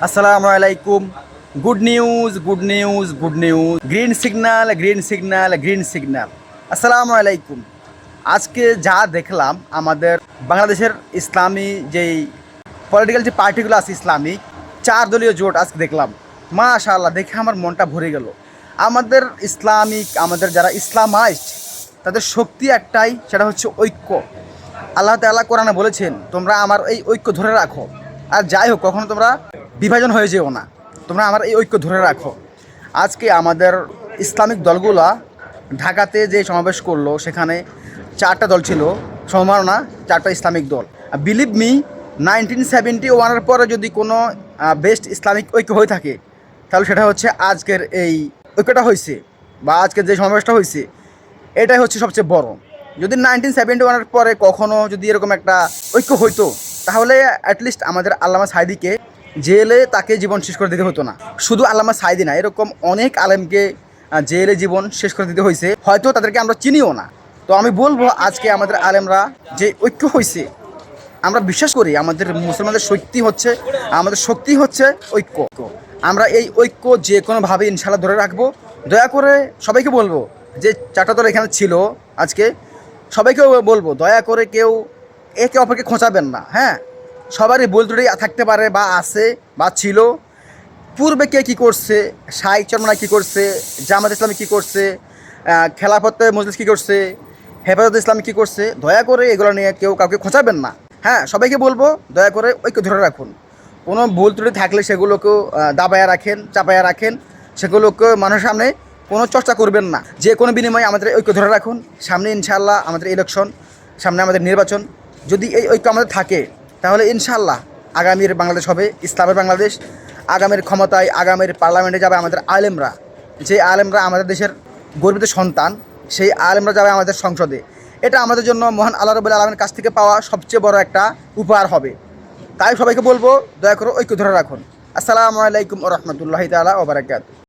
আসসালামু আলাইকুম। Good news, good news, good news. Green signal, green signal, green signal. আসসালামু আলাইকুম। আজকে যা দেখলাম আমাদের বাংলাদেশের ইসলামী যেই পলিটিক্যাল যে পার্টিগুলো আছে ইসলামিক, 4 দলীয় জোট আজকে দেখলাম। মাশাআল্লাহ, দেখে আমার মনটা ভরে গেল। আমাদের ইসলামিক, আমাদের যারা ইসলামাইজড, তাদের শক্তি একটাই, সেটা হচ্ছে ঐক্য। আল্লাহ তাআলা কোরআনে বলেছেন, তোমরা আমার এই ঐক্য ধরে রাখো। আর যাই হোক, কখনো তোমরা বিভাজন হয়ে যেও না, তোমরা আমার এই ঐক্য ধরে রাখো। আজকে আমাদের ইসলামিক দলগুলা ঢাকাতে যে সমাবেশ করলো, সেখানে 4টা দল ছিল, সম্ভাবনা 4টা ইসলামিক দল। বিলিভ মি, 1971-এর পরে যদি কোনো বেস্ট ইসলামিক ঐক্য হয়ে থাকে, তাহলে সেটা হচ্ছে আজকের এই ঐক্যটা হয়েছে, বা আজকের যে সমাবেশটা হয়েছে, এটাই হচ্ছে সবচেয়ে বড়। যদি 1971-এর পরে কখনো যদি এরকম একটা ঐক্য হইতো, তাহলে অ্যাটলিস্ট আমাদের আল্লামা সাঈদীকে জেলে তাকে জীবন শেষ করে দিতে হতো না। শুধু আল্লামা সাঈদী না, এরকম অনেক আলেমকে জেলে জীবন শেষ করে দিতে হয়েছে, হয়তো তাদেরকে আমরা চিনিও না। তো আমি বলবো, আজকে আমাদের আলেমরা যে ঐক্য হয়েছে, আমরা বিশ্বাস করি আমাদের মুসলমানদের শক্তি হচ্ছে ঐক্য। আমরা এই ঐক্য যে কোনোভাবে ইনশাল্লাহ ধরে রাখবো। দয়া করে সবাইকে বলবো, যে 4টা দল এখানে ছিল আজকে, সবাইকে বলবো দয়া করে কেউ একে অপরকে খোঁচাবেন না। হ্যাঁ, সবারই ভুল ত্রুটি থাকতে পারে, বা আছে বা ছিল। পূর্বে কে কী করছে, শাইখ চরমনায় কী করছে, জামাত ইসলামী কী করছে, খেলাফতে মজলিস কী করছে, হেফাজত ইসলামী কী করছে, দয়া করে এগুলো নিয়ে কেউ কাউকে খোঁচাবেন না। হ্যাঁ, সবাইকে বলবো দয়া করে ঐক্য ধরে রাখুন। কোনো ভুল ত্রুটি থাকলে সেগুলোকেও দাবায়া রাখেন, চাপায়া রাখেন, সেগুলোকে মানুষের সামনে কোনো চর্চা করবেন না। যে কোনো বিনিময়ে আমাদের ঐক্য ধরে রাখুন। সামনে ইনশাআল্লাহ আমাদের ইলেকশন, সামনে আমাদের নির্বাচন। যদি এই ঐক্য আমাদের থাকে, তাহলে ইনশাআল্লাহ আগামীর বাংলাদেশ হবে ইসলামের বাংলাদেশ। আগামীর ক্ষমতায়, আগামীর পার্লামেন্টে যাবে আমাদের আলেমরা। যে আলেমরা আমাদের দেশের গর্বিত সন্তান, সেই আলেমরা যাবে আমাদের সংসদে। এটা আমাদের জন্য মহান আল্লাহ রাব্বুল আলামিনের কাছ থেকে পাওয়া সবচেয়ে বড় একটা উপহার হবে। তাই সবাইকে বলবো, দয়া করে ঐক্য ধরে রাখুন। আসসালামু আলাইকুম ওয়া রাহমাতুল্লাহি তাআলা ওয়া বারাকাতুহু।